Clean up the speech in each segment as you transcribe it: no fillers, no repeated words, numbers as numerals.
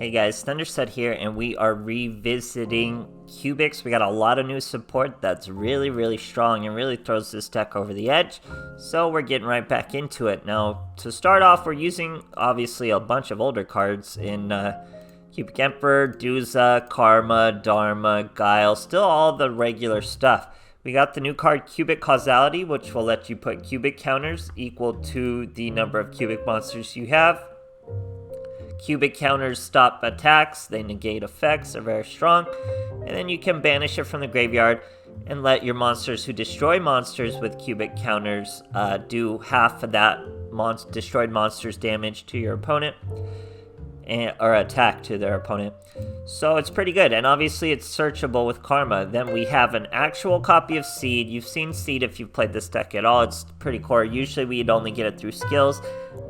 Hey guys, THUNDERSTUD here, and we are revisiting Cubics. We got a lot of new support that's really strong and really throws this deck over the edge. So we're getting right back into it. Now, to start off, we're using, obviously, a bunch of older cards in Cubic Emperor, Duza, Karma, Dharma, Guile, still all the regular stuff. We got the new card Cubic Causality, which will let you put cubic counters equal to the number of cubic monsters you have. Cubic counters stop attacks, they negate effects, are very strong, and then you can banish it from the graveyard and let your monsters who destroy monsters with cubic counters do half of that destroyed monster's damage to your opponent, or attack to their opponent. So it's pretty good, and obviously it's searchable with Karma. Then we have an actual copy of Seed. You've seen Seed if you've played this deck at all. It's pretty core. Usually we'd only get it through skills.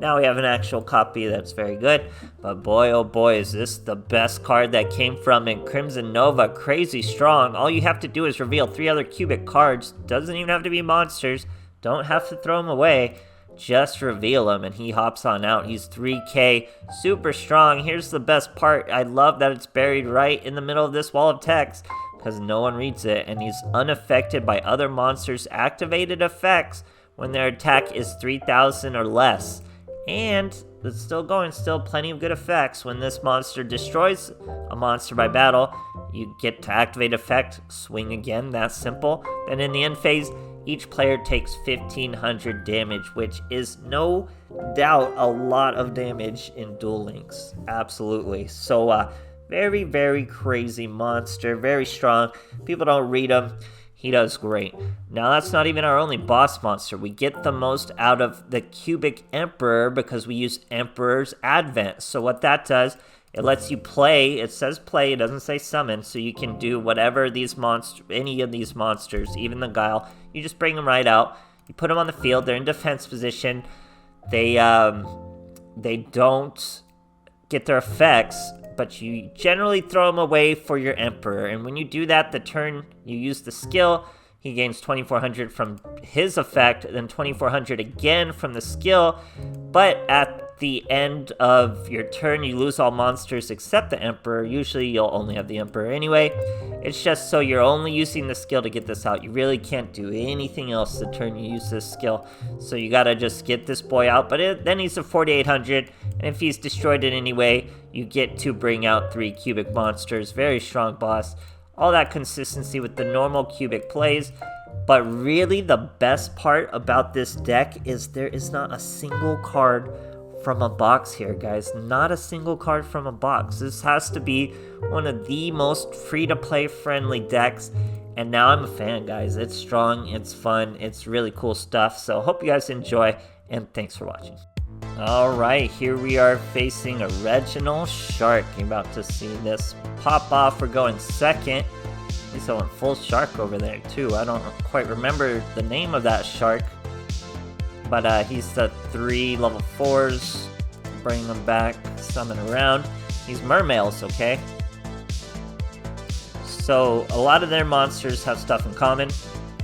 Now we have an actual copy that's very good. But boy, oh boy, is this the best card that came from in Crimson Nova. Crazy strong. All you have to do is reveal 3 other cubic cards. Doesn't even have to be monsters. Don't have to throw them away. Just reveal him and he hops on out. He's 3k, super strong. Here's the best part. I love that it's buried right in the middle of this wall of text because no one reads it, and he's unaffected by other monsters' activated effects when their attack is 3,000 or less. And it's still going, still plenty of good effects. When this monster destroys a monster by battle, you get to activate effect, swing again, that's simple. And in the end phase, each player takes 1,500 damage, which is no doubt a lot of damage in Duel Links. Absolutely. So, very crazy monster, very strong. People don't read him. He does great. Now, that's not even our only boss monster. We get the most out of the Cubic Emperor because we use Emperor's Advent. So what that does, it lets you play. It says play, it doesn't say summon, so you can do whatever these any of these monsters, even the Guile. You just bring them right out. You put them on the field. They're in defense position. They don't get their effects, but you generally throw them away for your Emperor. And when you do that, the turn you use the skill, he gains 2,400 from his effect, then 2,400 again from the skill. But at the end of your turn, you lose all monsters except the Emperor. Usually you'll only have the Emperor anyway. It's just so you're only using the skill to get this out. You really can't do anything else the turn you use this skill. So you gotta just get this boy out. But then he's a 4,800, and if he's destroyed in any way, you get to bring out 3 cubic monsters. Very strong boss. All that consistency with the normal cubic plays. But really the best part about this deck is there is not a single card from a box here, guys. Not a single card from a box. This has to be one of the most free-to-play friendly decks, and now I'm a fan, guys. It's strong, it's fun, it's really cool stuff. So hope you guys enjoy, and thanks for watching. Alright, here we are facing a Reginald Shark. You're about to see this pop off. We're going second. He's going full shark over there too. I don't quite remember the name of that shark, but he's the 3 level 4s. Bring them back, summon around. He's mermales, okay? So a lot of their monsters have stuff in common.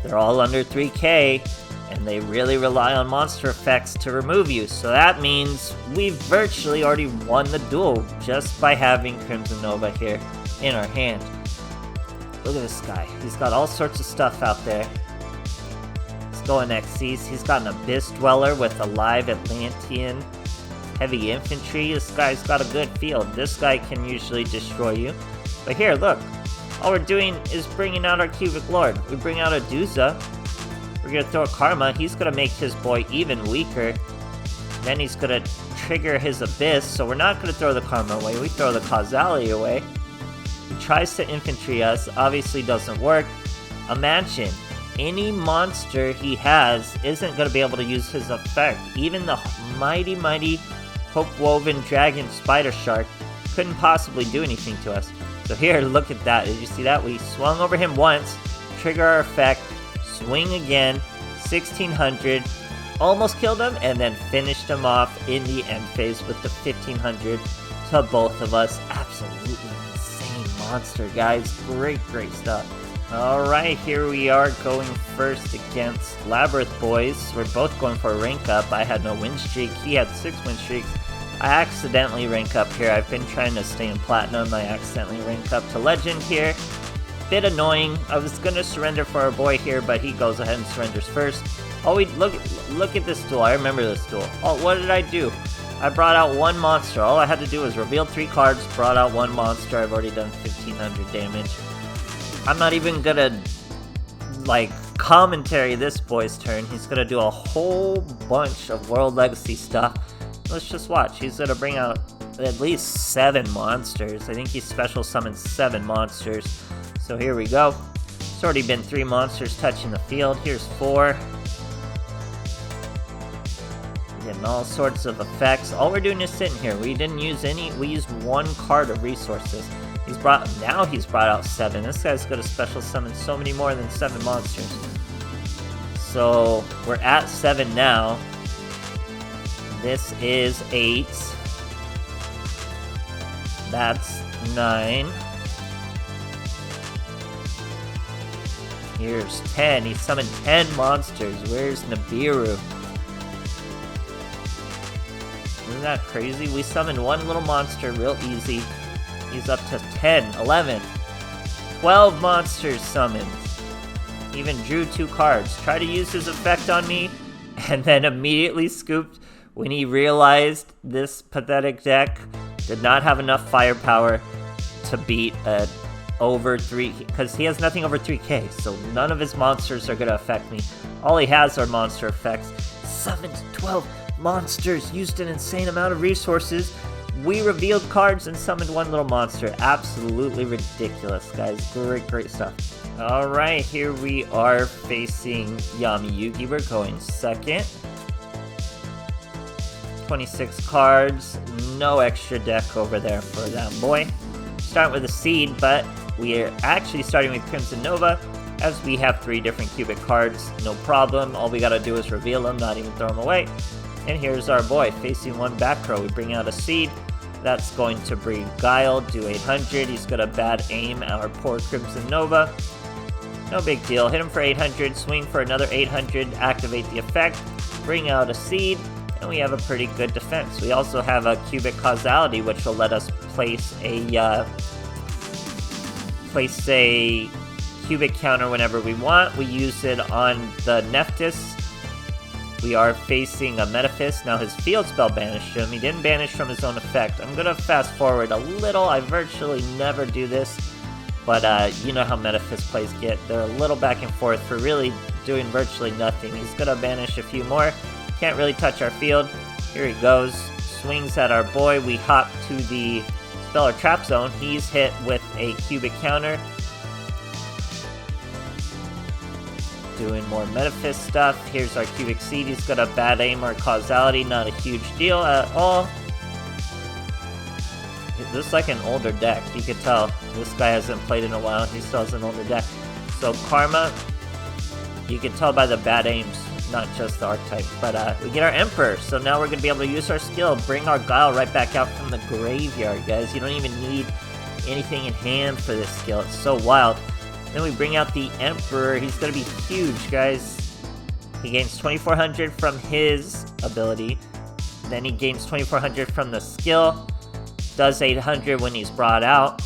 They're all under 3k, and they really rely on monster effects to remove you. So that means we've virtually already won the duel just by having Crimson Nova here in our hand. Look at this guy. He's got all sorts of stuff out there. Going Xyz. He's got an Abyss Dweller with a live Atlantean heavy infantry. This guy's got a good field. This guy can usually destroy you. But here, look. All we're doing is bringing out our Cubic Lord. We bring out a Duza. We're going to throw a Karma. He's going to make his boy even weaker. Then he's going to trigger his Abyss. So we're not going to throw the Karma away. We throw the Causality away. He tries to infantry us. Obviously doesn't work. Imagine any monster he has isn't going to be able to use his effect. Even the mighty Hope-Woven Dragon Spider Shark couldn't possibly do anything to us. So here, look at that. Did you see that? We swung over him once, trigger our effect, swing again, 1,600, almost killed him, and then finished him off in the end phase with the 1,500 to both of us. Absolutely insane monster, guys. Great stuff. Alright, here we are going first against Labyrinth Boys. We're both going for a rank up. I had no win streak. He had 6 win streaks. I accidentally rank up here. I've been trying to stay in Platinum. I accidentally rank up to Legend here. Bit annoying. I was gonna surrender for our boy here, but he goes ahead and surrenders first. Oh, look at this duel. I remember this duel. Oh, what did I do? I brought out one monster. All I had to do was reveal 3 cards, brought out one monster. I've already done 1500 damage. I'm not even gonna, like, commentary this boy's turn. He's gonna do a whole bunch of World Legacy stuff. Let's just watch. He's gonna bring out at least 7 monsters. I think he special summons 7 monsters. So here we go. It's already been 3 monsters touching the field. Here's 4. Getting all sorts of effects. All we're doing is sitting here. We didn't use any. We used 1 card of resources. Now he's brought out 7. This guy's gonna special summon so many more than 7 monsters. So we're at 7 now. This is 8. That's 9. Here's 10. He summoned 10 monsters. Where's Nibiru? Isn't that crazy? We summoned 1 little monster real easy. He's up to 10, 11, 12 monsters summoned. Even drew 2 cards. Tried to use his effect on me, and then immediately scooped when he realized this pathetic deck did not have enough firepower to beat over 3, because he has nothing over 3k, so none of his monsters are going to affect me. All he has are monster effects. Summoned 12 monsters, used an insane amount of resources. We revealed cards and summoned 1 little monster. Absolutely ridiculous, guys. Great stuff. Alright, here we are facing Yami Yugi. We're going second. 26 cards. No extra deck over there for that boy. Start with a seed, but we are actually starting with Crimson Nova, as we have 3 different cubic cards. No problem. All we gotta do is reveal them, not even throw them away. And here's our boy, facing 1 back row. We bring out a seed. That's going to breed Guile, do 800. He's got a bad aim, our poor Crimson Nova. No big deal. Hit him for 800, swing for another 800, activate the effect, bring out a seed, and we have a pretty good defense. We also have a cubic Causality, which will let us place a cubic counter whenever we want. We use it on the Nephthys. We are facing a Metaphys. Now his field spell banished him. He didn't banish from his own effect. I'm going to fast forward a little. I virtually never do this. But you know how Metaphys plays get. They're a little back and forth for really doing virtually nothing. He's going to banish a few more. Can't really touch our field. Here he goes. Swings at our boy. We hop to the spell or trap zone. He's hit with a cubic counter. Doing more Metaphys stuff. Here's our cubic seed. He's got a bad aim or Causality. Not a huge deal at all. This is like an older deck. You could tell this guy hasn't played in a while. He still has an older deck. So Karma, you can tell by the bad aims, not just the archetype. But we get our Emperor. So now we're going to be able to use our skill. Bring our Guile right back out from the graveyard, guys. You don't even need anything in hand for this skill. It's so wild. Then we bring out the Emperor. He's going to be huge, guys. He gains 2400 from his ability. Then he gains 2400 from the skill. Does 800 when he's brought out.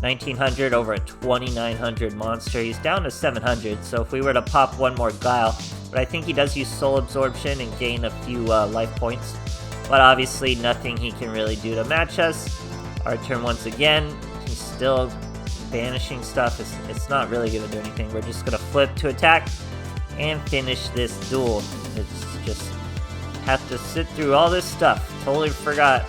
1900 over a 2900 monster. He's down to 700, so if we were to pop 1 more Guile, but I think he does use Soul Absorption and gain a few life points. But obviously nothing he can really do to match us. Our turn once again. He's still banishing stuff. It's not really going to do anything. We're just going to flip to attack and finish this duel. It's just have to sit through all this stuff. Totally forgot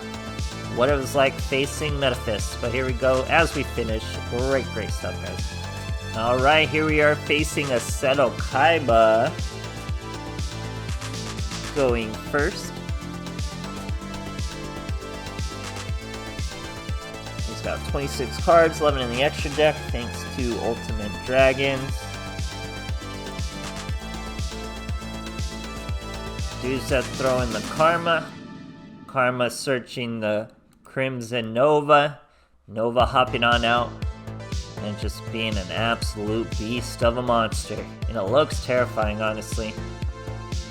what it was like facing Metaphys. But here we go as we finish. Great stuff, guys. Alright, here we are facing a Seto Kaiba. Going first. Got 26 cards, 11 in the extra deck, thanks to Ultimate Dragons. Dudes that throw in the Karma. Karma searching the Crimson Nova. Nova hopping on out and just being an absolute beast of a monster. And it looks terrifying, honestly.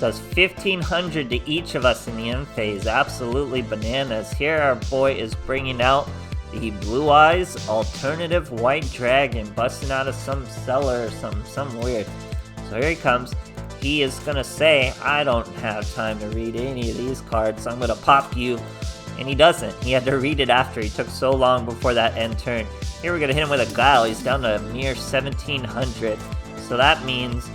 Does 1500 to each of us in the end phase. Absolutely bananas. Here our boy is bringing out the Blue Eyes Alternative White Dragon, busting out of some cellar or some weird. So here he comes. He is gonna say, I don't have time to read any of these cards, so I'm gonna pop you. And he doesn't. He had to read it after. He took so long before that end turn. Here we're gonna hit him with a Guile. He's down to a mere 1700. So that means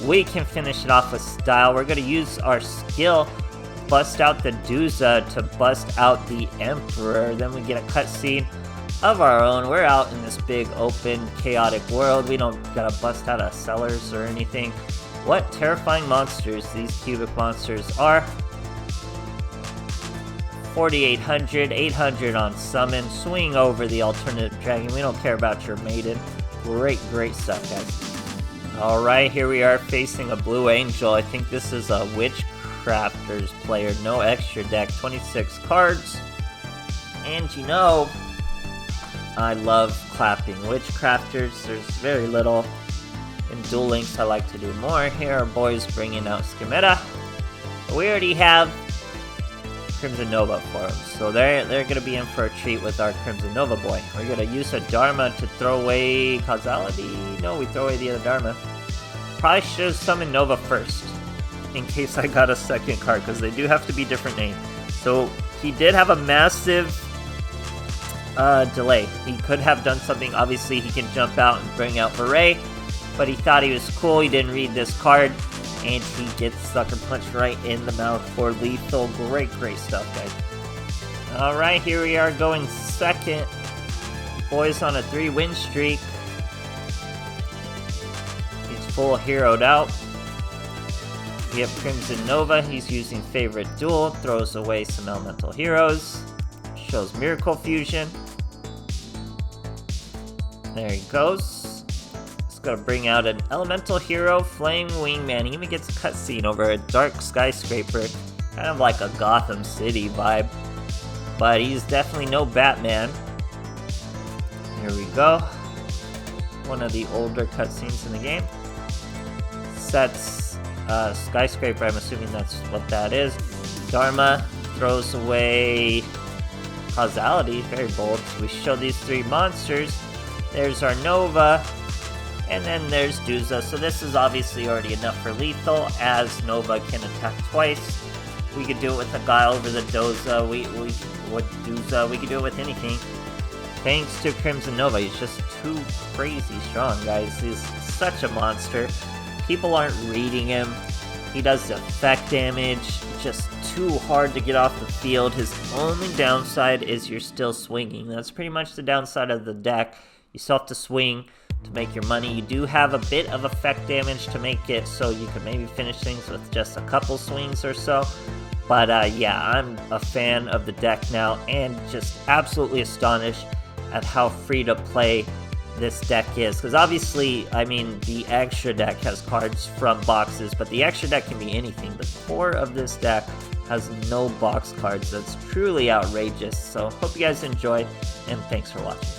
we can finish it off with style. We're gonna use our skill, bust out the Duza to bust out the Emperor. Then we get a cutscene of our own. We're out in this big, open, chaotic world. We don't gotta bust out of cellars or anything. What terrifying monsters these cubic monsters are. 4800, 800 on summon. Swing over the alternative dragon. We don't care about your maiden. Great stuff, guys. Alright, here we are facing a blue angel. I think this is a Witchcrafters player. No extra deck. 26 cards. And you know, I love clapping Witchcrafters. There's very little. In Duel Links, I like to do more. Here our boys bringing out Schemata. We already have Crimson Nova for them, so they're gonna be in for a treat with our Crimson Nova boy. We're gonna use a Dharma to throw away Causality. No, we throw away the other Dharma. Probably should have summoned Nova first, in case I got a second card, because they do have to be different names. So he did have a massive delay. He could have done something. Obviously, he can jump out and bring out Beret, but he thought he was cool. He didn't read this card. And he gets Sucker Punch right in the mouth for lethal. Great stuff, guys. Alright, here we are going second. Boys on a 3-win streak. He's full heroed out. We have Crimson Nova. He's using Favorite Duel. Throws away some elemental heroes. Shows Miracle Fusion. There he goes. Gonna bring out an elemental hero, Flame Wingman. He even gets a cutscene over a dark skyscraper, kind of like a Gotham City vibe, but he's definitely no Batman. Here we go. One of the older cutscenes in the game. Sets skyscraper, I'm assuming that's what that is. Dharma throws away Causality, very bold. So we show these 3 monsters. There's our Nova. And then there's Duza, so this is obviously already enough for lethal, as Nova can attack twice. We could do it with a Guile over the Doza, Duza, we could do it with anything. Thanks to Crimson Nova, he's just too crazy strong, guys. He's such a monster. People aren't reading him. He does effect damage, just too hard to get off the field. His only downside is you're still swinging. That's pretty much the downside of the deck. You still have to swing to make your money. You do have a bit of effect damage to make it so you can maybe finish things with just a couple swings or so. But yeah, I'm a fan of the deck now and just absolutely astonished at how free to play this deck is. Because obviously, I mean, the extra deck has cards from boxes, but the extra deck can be anything. The core of this deck has no box cards. That's truly outrageous. So hope you guys enjoyed, and thanks for watching.